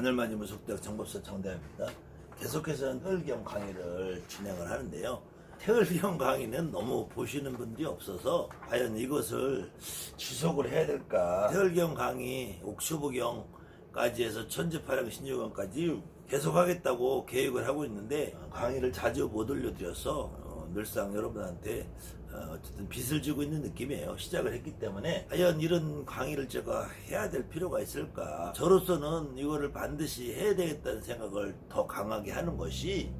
하늘만이 무속대학 정법사 정대합니다. 계속해서 태을경 강의를 진행을 하는데요. 태을경 강의는 너무 보시는 분들이 없어서 과연 이것을 지속을 해야 될까. 태을경 강의 옥수부경까지 해서 천지파량 신유경까지 계속하겠다고 계획을 하고 있는데 강의를 자주 못 올려드려서 늘상 여러분한테 어쨌든 빚을 지고 있는 느낌이에요. 시작을 했기 때문에 과연 이런 강의를 제가 해야 될 필요가 있을까. 저로서는 이거를 반드시 해야 되겠다는 생각을 더 강하게 하는 것이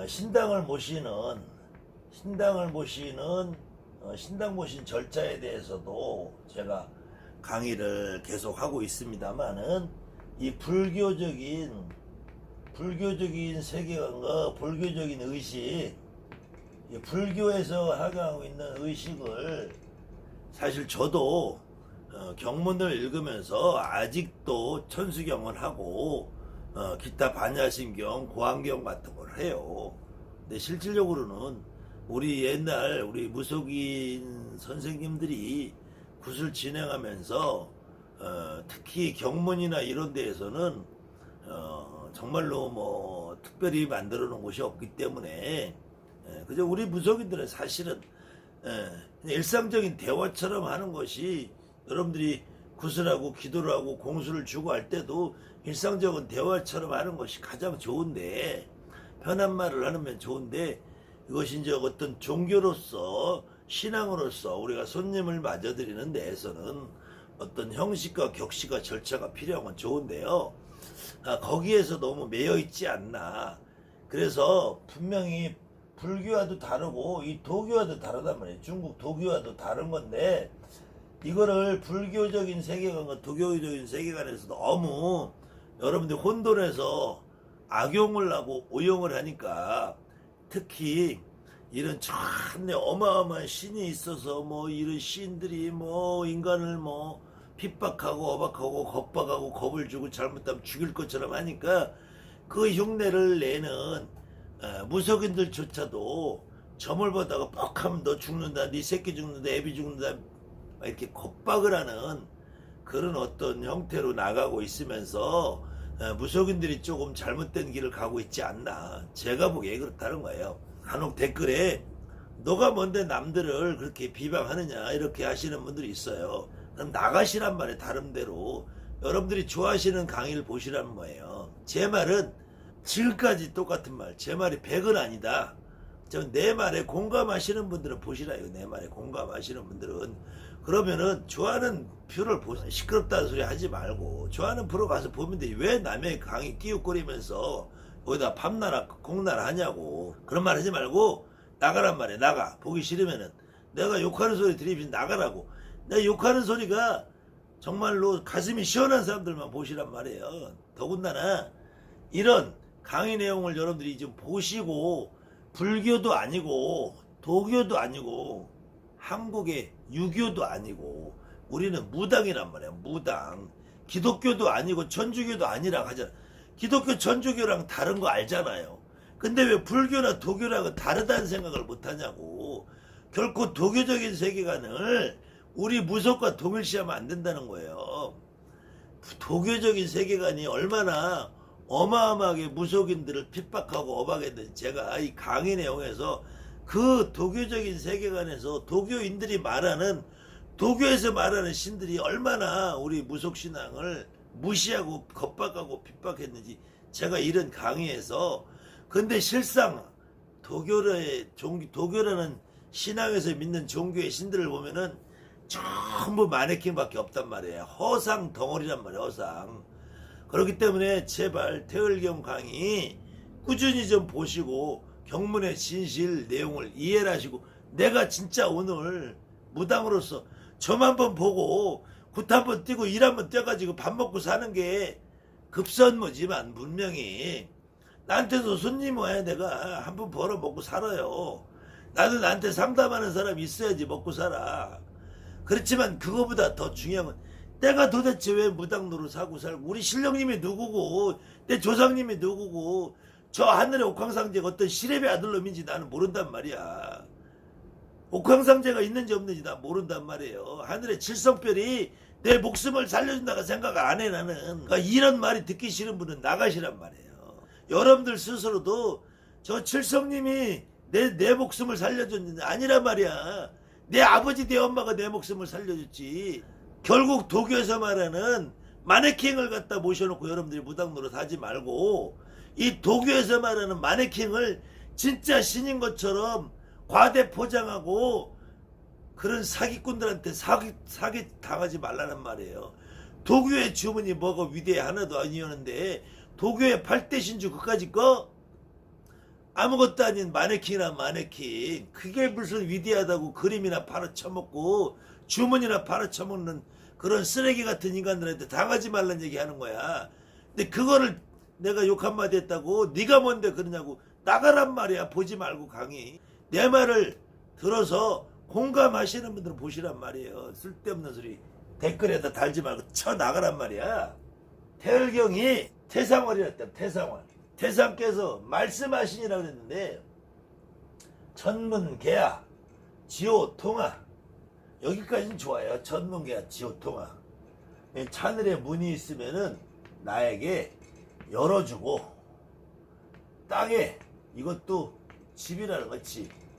신당을 모시는 신당 모신 절차에 대해서도 제가 강의를 계속 하고 있습니다만은 이 불교적인 세계관과 불교적인 의식, 불교에서 학용하고 있는 의식을 사실 저도 경문을 읽으면서 아직도 천수경을 하고 기타 반야심경, 고안경 같은 걸 해요. 근데 실질적으로는 우리 무속인 선생님들이 굿을 진행하면서 특히 경문이나 이런 데에서는 정말로 뭐 특별히 만들어 놓은 곳이 없기 때문에 그저 우리 무속인들은 사실은 일상적인 대화처럼 하는 것이, 여러분들이 굿을 하고 기도를 하고 공수를 주고 할 때도 일상적인 대화처럼 하는 것이 가장 좋은데, 편한 말을 하면 좋은데, 이것이 이제 어떤 종교로서 신앙으로서 우리가 손님을 맞아들이는 데에서는 어떤 형식과 격식과 절차가 필요한 건 좋은데요. 거기에서 너무 매여 있지 않나. 그래서 분명히 불교와도 다르고 이 도교와도 다르단 말이에요. 중국 도교와도 다른 건데, 이거를 불교적인 세계관과 도교적인 세계관에서 너무 여러분들이 혼돈해서 악용을 하고 오용을 하니까, 특히 이런 참내 어마어마한 신이 있어서 뭐 이런 신들이 뭐 인간을 뭐 핍박하고 어박하고 겁박하고 겁을 주고 잘못하면 죽일 것처럼 하니까 그 흉내를 내는 무속인들조차도 점을 보다가 뻑하면 너 죽는다, 네 새끼 죽는다, 애비 죽는다, 이렇게 겁박을 하는 그런 어떤 형태로 나가고 있으면서 무속인들이 조금 잘못된 길을 가고 있지 않나. 제가 보기에 그렇다는 거예요. 간혹 댓글에 너가 뭔데 남들을 그렇게 비방하느냐 이렇게 하시는 분들이 있어요. 그럼 나가시란 말이에요. 다른데로 여러분들이 좋아하시는 강의를 보시라는 거예요. 제 말은 지금까지 똑같은 말, 제 말이 100은 아니다. 내 말에 공감하시는 분들은 보시라요. 내 말에 공감하시는 분들은. 그러면은 좋아하는 표를 보세요. 시끄럽다는 소리 하지 말고 좋아하는 프로 가서 보면 돼. 왜 남의 강의 끼웃거리면서 거기다 밤나라 공나라 하냐고. 그런 말 하지 말고 나가란 말이야. 나가. 보기 싫으면은 내가 욕하는 소리 들으면 나가라고. 내가 욕하는 소리가 정말로 가슴이 시원한 사람들만 보시란 말이에요. 더군다나 이런 강의 내용을 여러분들이 좀 보시고, 불교도 아니고 도교도 아니고 한국의 유교도 아니고 우리는 무당이란 말이야. 무당. 기독교도 아니고 천주교도 아니라 하잖아. 기독교 천주교랑 다른 거 알잖아요. 근데 왜 불교나 도교랑은 다르다는 생각을 못하냐고. 결코 도교적인 세계관을 우리 무속과 동일시하면 안 된다는 거예요. 도교적인 세계관이 얼마나 어마어마하게 무속인들을 핍박하고 어박했는지 제가 이 강의 내용에서 그 도교적인 세계관에서 도교인들이 말하는, 도교에서 말하는 신들이 얼마나 우리 무속신앙을 무시하고 겁박하고 핍박했는지 제가 이런 강의에서. 근데 실상 도교라는 신앙에서 믿는 종교의 신들을 보면은 전부 마네킹밖에 없단 말이에요. 허상 덩어리란 말이에요. 허상. 그렇기 때문에 제발 태을경 강의 꾸준히 좀 보시고 경문의 진실 내용을 이해를 하시고, 내가 진짜 오늘 무당으로서 점 한번 보고 굿 한번 뛰고 일 한번 뛰어가지고 밥 먹고 사는 게 급선무지만 분명히 나한테도 손님 와야 내가 한번 벌어 먹고 살아요. 나도 나한테 상담하는 사람이 있어야지 먹고 살아. 그렇지만 그거보다 더 중요한 건 내가 도대체 왜 무당 노릇 하고 살고, 우리 신령님이 누구고 내 조상님이 누구고 저 하늘의 옥황상제가 어떤 시랩의 아들놈인지 나는 모른단 말이야. 옥황상제가 있는지 없는지 나 모른단 말이에요. 하늘의 칠성별이 내 목숨을 살려준다고 생각 안 해 나는. 그러니까 이런 말이 듣기 싫은 분은 나가시란 말이에요. 여러분들 스스로도 저 칠성님이 내 목숨을 살려줬는데 아니란 말이야. 내 아버지 내 엄마가 내 목숨을 살려줬지. 결국 도교에서 말하는 마네킹을 갖다 모셔놓고 여러분들이 무당노릇 하지 말고 이 도교에서 말하는 마네킹을 진짜 신인 것처럼 과대 포장하고 그런 사기꾼들한테 사기 당하지 말라는 말이에요. 도교의 주문이 뭐가 위대해 하나도 아니었는데 도교의 8대 신주 그까짓 거 아무것도 아닌 마네킹이나 마네킹 그게 무슨 위대하다고 그림이나 팔아쳐먹고 주문이나 팔아쳐먹는 그런 쓰레기 같은 인간들한테 당하지 말란 얘기 하는 거야. 근데 그거를 내가 욕 한마디 했다고 네가 뭔데 그러냐고 나가란 말이야. 보지 말고 강의. 내 말을 들어서 공감하시는 분들은 보시란 말이에요. 쓸데없는 소리 댓글에다 달지 말고 쳐나가란 말이야. 태을경이 태상월이랬다. 태상월. 태상께서 말씀하시니라고 그랬는데 천문계야 지호통화 여기까지는 좋아요. 천문계야 지호통화. 하늘에 문이 있으면은 나에게 열어주고 땅에 이것도 집이라는 거야.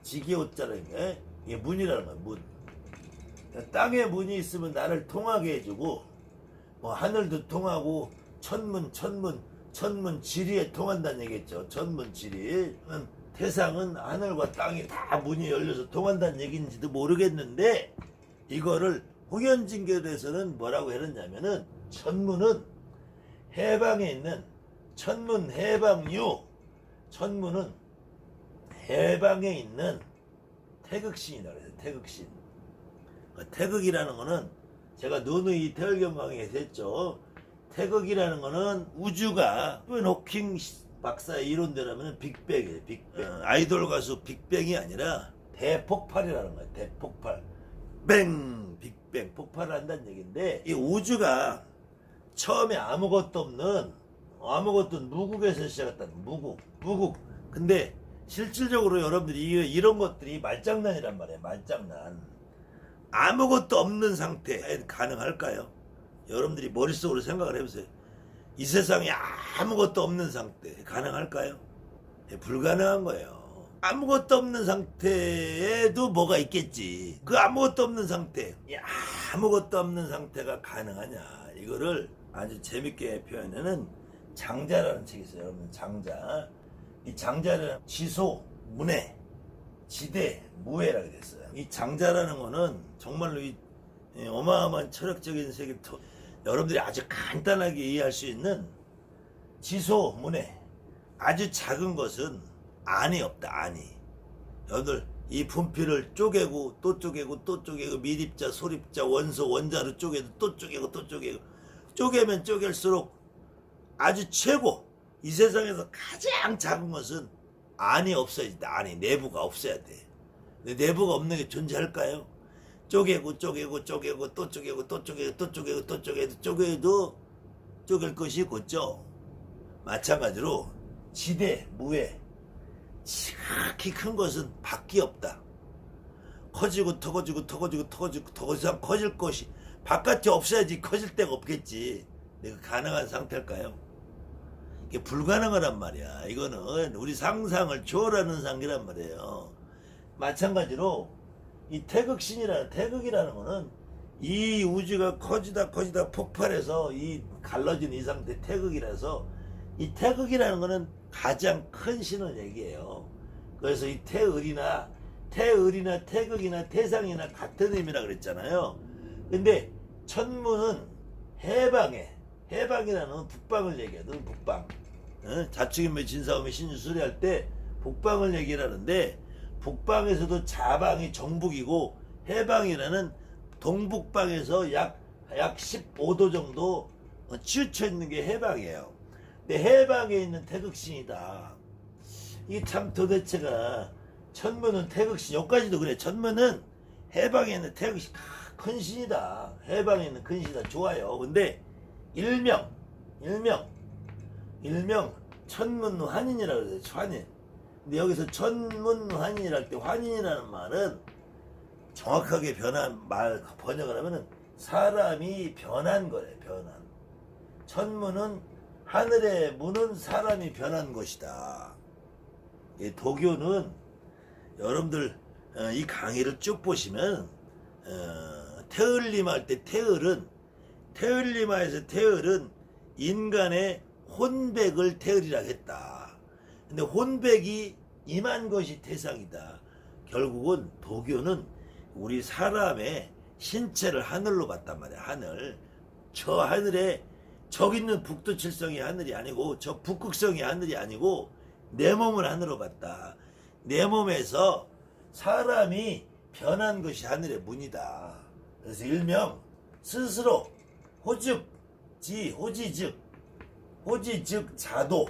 지기호자라는 게 이게 문이라는 거야. 문. 땅에 문이 있으면 나를 통하게 해주고 뭐 하늘도 통하고 천문 지리에 통한다는 얘기겠죠. 천문 지리. 태상은 하늘과 땅이 다 문이 열려서 통한다는 얘기인지도 모르겠는데 이거를 홍현진교에서는 뭐라고 해놨냐면은 천문은 해방에 있는 천문 해방유 천문은 해방에 있는 태극신이라고 해요. 태극신. 태극이라는 거는 제가 누누이 태을경 강의에서 했죠. 태극이라는 거는 우주가 호킹 박사의 이론대로면 빅뱅이에요. 빅뱅. 아이돌 가수 빅뱅이 아니라 대폭발이라는 거예요. 대폭발. 빅뱅 폭발을 한다는 얘기인데 이 우주가 처음에 아무것도 없는 무국에서 시작했다는 무국. 근데 실질적으로 여러분들이 이런 것들이 말장난이란 말이에요. 말장난. 아무것도 없는 상태 가능할까요? 여러분들이 머릿속으로 생각을 해보세요. 이 세상에 아무것도 없는 상태 가능할까요? 불가능한 거예요. 아무것도 없는 상태에도 뭐가 있겠지. 그 아무것도 없는 상태, 아무것도 없는 상태가 가능하냐. 이거를 아주 재밌게 표현하는 장자라는 책이 있어요. 여러분 장자. 이 장자는 지소, 문해, 지대, 무해라고 됐어요. 이 장자라는 거는 정말로 이 어마어마한 철학적인 세계 여러분들이 아주 간단하게 이해할 수 있는 지소, 문해. 아주 작은 것은 안이 없다. 안이. 여러분들 이 분필을 쪼개고 또 쪼개고 또 쪼개고 미립자, 소립자, 원소, 원자로 쪼개도 또 쪼개고 또 쪼개고 쪼개면 쪼갤수록 아주 최고 이 세상에서 가장 작은 것은 안이 없어야 돼. 안이 내부가 없어야 돼. 근데 내부가 없는 게 존재할까요? 쪼개고 또 쪼개고 또 쪼개고 또 쪼개도 쪼갤 것이 곧죠. 마찬가지로 지대, 무해 지극히 큰 것은 밖이 없다. 커지고 더 이상 커질 것이 바깥이 없어야지 커질 데가 없겠지. 내가 가능한 상태일까요? 이게 불가능하란 말이야. 이거는 우리 상상을 초월하는 상기란 말이에요. 마찬가지로 이 태극이라는 거는 이 우주가 커지다 폭발해서 이 갈라진 이 상태 태극이라서 이 태극이라는 거는 가장 큰 신을 얘기해요. 그래서 이 태극이나 태극이나 태상이나 같은 의미라 그랬잖아요. 근데 천문은 해방이라는 건 북방을 얘기하거든. 북방. 자축인묘 진사오미 신유술이 할 때 북방을 얘기를 하는데 북방에서도 자방이 정북이고 해방이라는 동북방에서 약 15도 정도 치우쳐 있는 게 해방이에요. 근데 해방에 있는 태극신이다. 이게 참 도대체가 천문은 태극신 여기까지도 그래. 천문은 해방에 있는 태극신 큰 신이다. 해방에 있는 큰 신이다. 좋아요. 근데 일명 천문환인이라고 그래요. 환인. 근데 여기서 천문환인이랄 때 환인이라는 말은 정확하게 번역을 하면은 사람이 변한 거래. 변한. 천문은 하늘의 문은 사람이 변한 것이다. 이 도교는 여러분들 이 강의를 쭉 보시면 테을림 할 때 테을림하에서 테을은 인간의 혼백을 테을이라 했다. 근데 혼백이 임한 것이 태상이다. 결국은 도교는 우리 사람의 신체를 하늘로 봤단 말이야. 하늘. 저 하늘에 저기 있는 북두칠성이 하늘이 아니고 저 북극성이 하늘이 아니고 내 몸을 하늘로 봤다. 내 몸에서 사람이 변한 것이 하늘의 문이다. 그래서 일명 스스로 호지 즉 자도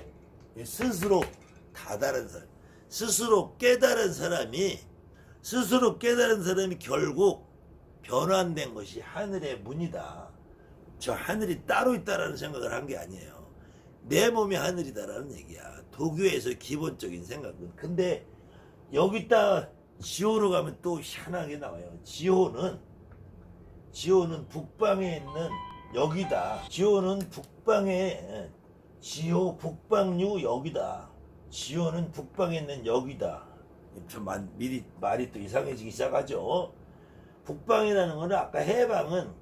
스스로 다다른 사람, 스스로 깨달은 사람이 결국 변환된 것이 하늘의 문이다. 저 하늘이 따로 있다라는 생각을 한 게 아니에요. 내 몸이 하늘이다라는 얘기야. 도교에서 기본적인 생각은. 근데 여기다 지호로 가면 또 희한하게 나와요. 지호는 북방에 있는 여기다. 지호는 북방에 북방류 여기다. 지호는 북방에 있는 여기다. 좀 미리 말이 또 이상해지기 시작하죠. 북방이라는 거는 아까 해방은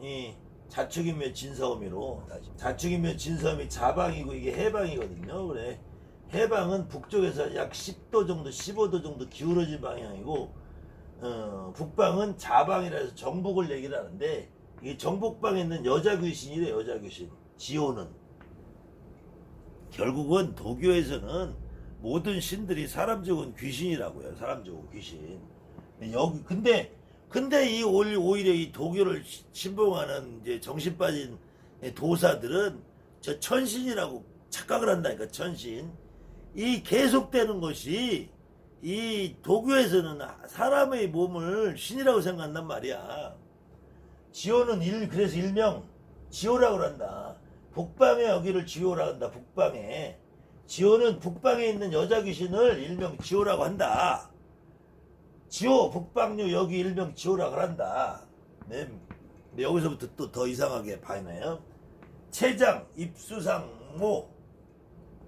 이 자축인묘 진서음이로 자축인묘 진서음이 자방이고 이게 해방이거든요. 그래 해방은 북쪽에서 약 10도 정도 15도 정도 기울어진 방향이고 북방은 자방이라서 정복을 얘기를 하는데 이 정복방에 있는 여자 귀신이래. 여자 귀신. 지호는 결국은 도교에서는 모든 신들이 사람 죽은 귀신이라고요. 사람 죽은 귀신. 여기 근데 이 오히려 이 도교를 신봉하는 이제 정신 빠진 도사들은 저 천신이라고 착각을 한다니까. 천신. 이 계속되는 것이 이 도교에서는 사람의 몸을 신이라고 생각한단 말이야. 지호는 그래서 일명 지호라고 한다. 북방에 여기를 지호라고 한다. 북방에. 지호는 북방에 있는 여자 귀신을 일명 지호라고 한다. 지호, 북방류 여기 일명 지호라고 한다. 네. 여기서부터 또 더 이상하게 봐야네요. 체장, 입수상, 모,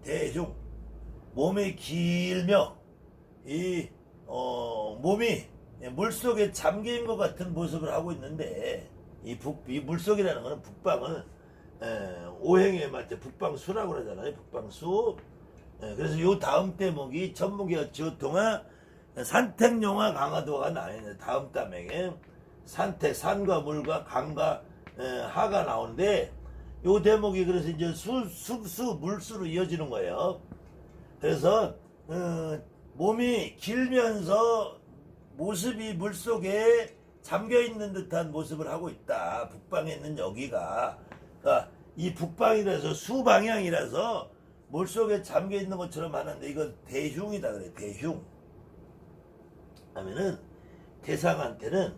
대중. 몸이 길며 이 몸이 물속에 잠긴 것 같은 모습을 하고 있는데 이 물속이라는 것은 북방을 오행에 맞게 북방수라고 그러잖아요. 북방수. 그래서 요 다음 대목이 천문계와 지호통화 산택용화 강화도가 나뉘는 다음 단맥에 산택 산과 물과 강과 하가 나오는데 요 대목이 그래서 이제 물수로 이어지는 거예요. 그래서 몸이 길면서 모습이 물속에 잠겨있는 듯한 모습을 하고 있다. 북방에 있는 여기가. 그러니까 이 북방이라서 수방향이라서 물속에 잠겨있는 것처럼 하는데 이건 대흉이다 그래. 대흉. 하면은 대상한테는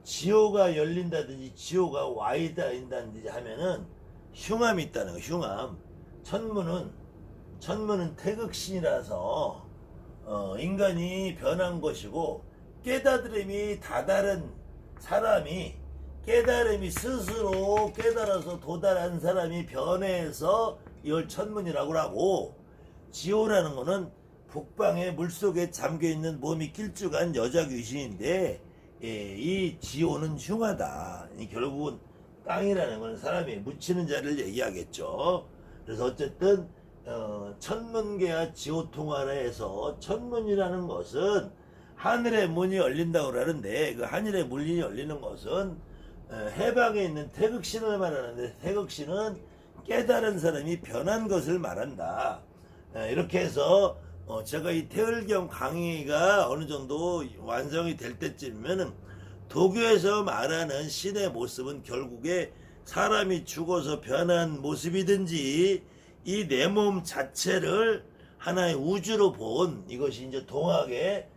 지호가 열린다든지 지호가 와이다인다든지 하면은 흉함이 있다는 거. 흉함. 천문은 태극신이라서 인간이 변한 것이고 깨달음이 다다른 사람이 깨달음이 스스로 깨달아서 도달한 사람이 변해서 이걸 천문이라고 하고 지호라는 거는 북방의 물속에 잠겨있는 몸이 길쭉한 여자 귀신인데 이 지호는 흉하다. 결국은 땅이라는 건 사람이 묻히는 자를 얘기하겠죠. 그래서 어쨌든 천문계와 지호통화라 해서 천문이라는 것은 하늘의 문이 열린다고 그러는데 그 하늘의 문이 열리는 것은 해방에 있는 태극신을 말하는데 태극신은 깨달은 사람이 변한 것을 말한다. 이렇게 해서 제가 이 태을경 강의가 어느 정도 완성이 될 때쯤이면은 도교에서 말하는 신의 모습은 결국에 사람이 죽어서 변한 모습이든지 이 내 몸 자체를 하나의 우주로 본 이것이 이제 동학의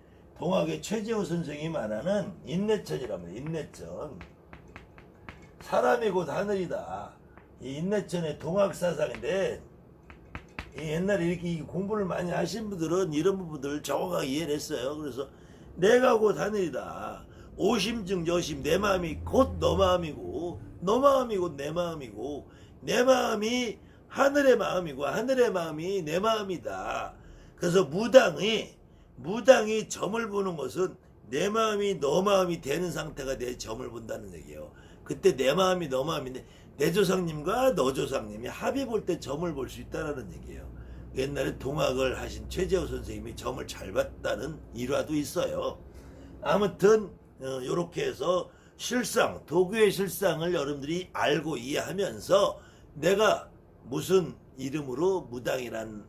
최재호 선생이 말하는 인내천이랍니다. 인내천. 사람이 곧 하늘이다. 이 인내천의 동학사상인데 이 옛날에 이렇게 공부를 많이 하신 분들은 이런 부분들을 정확하게 이해를 했어요. 그래서 내가 곧 하늘이다. 오심증 여심 내 마음이 곧 너 마음이고 너 마음이 곧 내 마음이고 내 마음이 하늘의 마음이고 하늘의 마음이 내 마음이다. 그래서 무당이 점을 보는 것은 내 마음이 너 마음이 되는 상태가 내 점을 본다는 얘기예요. 그때 내 마음이 너 마음인데 내 조상님과 너 조상님이 합의 볼 때 점을 볼 수 있다는 얘기예요. 옛날에 동학을 하신 최재호 선생님이 점을 잘 봤다는 일화도 있어요. 아무튼 요렇게 해서 실상, 도교의 실상을 여러분들이 알고 이해하면서 내가 무슨 이름으로 무당이란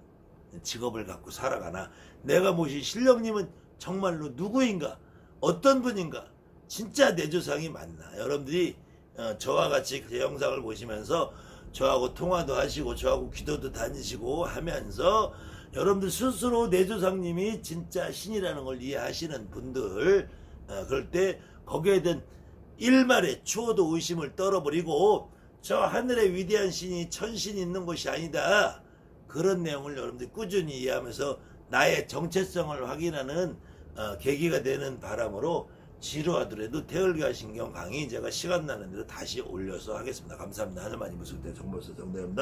직업을 갖고 살아가나, 내가 모신 신령님은 정말로 누구인가, 어떤 분인가, 진짜 내 조상이 맞나. 여러분들이 저와 같이 제 영상을 보시면서 저하고 통화도 하시고 저하고 기도도 다니시고 하면서 여러분들 스스로 내 조상님이 진짜 신이라는 걸 이해하시는 분들, 그럴 때 거기에 대한 일말의 추호도 의심을 떨어버리고 저 하늘의 위대한 신이 천신이 있는 곳이 아니다, 그런 내용을 여러분들이 꾸준히 이해하면서 나의 정체성을 확인하는 계기가 되는 바람으로 지루하더라도 태을가신경 강의 제가 시간 나는 대로 다시 올려서 하겠습니다. 감사합니다. 하늘만이 무술대 정보서 정대입니다.